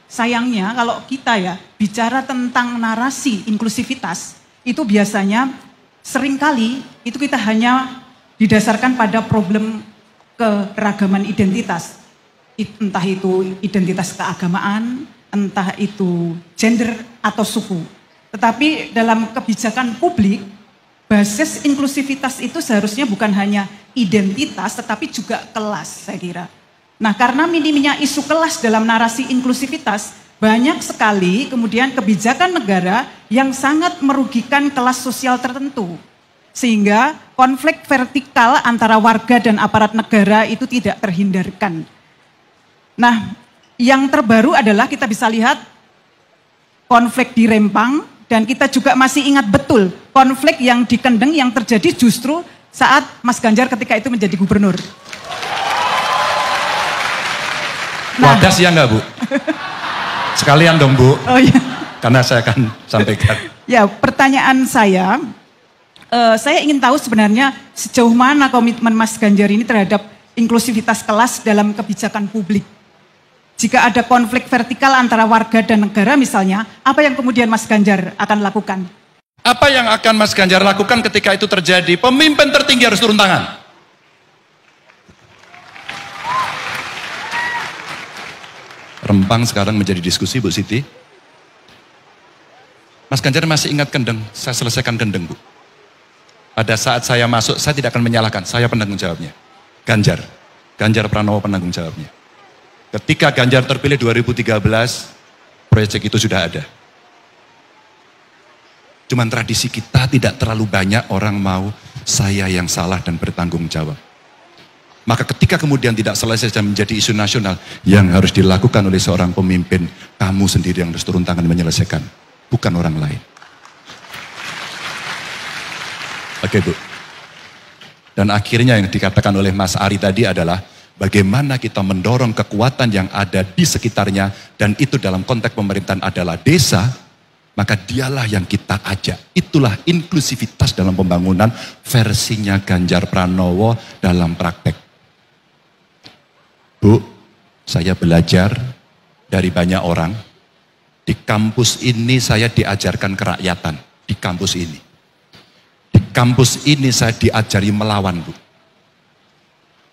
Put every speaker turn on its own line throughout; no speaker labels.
sayangnya kalau kita ya bicara tentang narasi inklusivitas, itu biasanya seringkali itu kita hanya didasarkan pada problem keragaman identitas. Entah itu identitas keagamaan, entah itu gender atau suku. Tetapi dalam kebijakan publik, basis inklusivitas itu seharusnya bukan hanya identitas tetapi juga kelas, saya kira. Nah, karena minimnya isu kelas dalam narasi inklusivitas, banyak sekali kemudian kebijakan negara yang sangat merugikan kelas sosial tertentu. Sehingga konflik vertikal antara warga dan aparat negara itu tidak terhindarkan. Nah, yang terbaru adalah kita bisa lihat konflik di Rempang, dan kita juga masih ingat betul konflik yang di Kendeng yang terjadi justru saat Mas Ganjar ketika itu menjadi gubernur. Nah,
wadas ya enggak Bu? Sekalian dong Bu,
oh iya.
Karena saya akan sampaikan.
Ya, pertanyaan saya ingin tahu sebenarnya sejauh mana komitmen Mas Ganjar ini terhadap inklusivitas kelas dalam kebijakan publik. Jika ada konflik vertikal antara warga dan negara misalnya, apa yang kemudian Mas Ganjar akan lakukan?
Apa yang akan Mas Ganjar lakukan ketika itu terjadi? Pemimpin tertinggi harus turun tangan. Rempang sekarang menjadi diskusi Bu Siti. Mas Ganjar masih ingat Kendeng, saya selesaikan Kendeng Bu. Pada saat saya masuk, saya tidak akan menyalahkan, saya penanggung jawabnya. Ganjar Pranowo penanggung jawabnya. Ketika Ganjar terpilih 2013, proyek itu sudah ada. Cuman tradisi kita tidak terlalu banyak orang mau saya yang salah dan bertanggung jawab. Maka ketika kemudian tidak selesai dan menjadi isu nasional, yang harus dilakukan oleh seorang pemimpin, kamu sendiri yang harus turun tangan menyelesaikan, bukan orang lain. Oke Bu. Dan akhirnya yang dikatakan oleh Mas Ari tadi adalah, bagaimana kita mendorong kekuatan yang ada di sekitarnya, dan itu dalam konteks pemerintahan adalah desa, maka dialah yang kita ajak. Itulah inklusivitas dalam pembangunan versinya Ganjar Pranowo dalam praktek. Bu, saya belajar dari banyak orang. Di kampus ini saya diajarkan kerakyatan, di kampus ini. Di kampus ini saya diajari melawan Bu.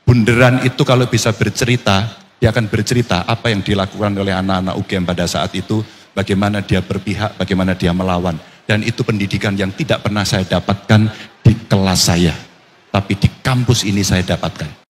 Bunderan itu kalau bisa bercerita, dia akan bercerita apa yang dilakukan oleh anak-anak UGM pada saat itu, bagaimana dia berpihak, bagaimana dia melawan. Dan itu pendidikan yang tidak pernah saya dapatkan di kelas saya. Tapi di kampus ini saya dapatkan.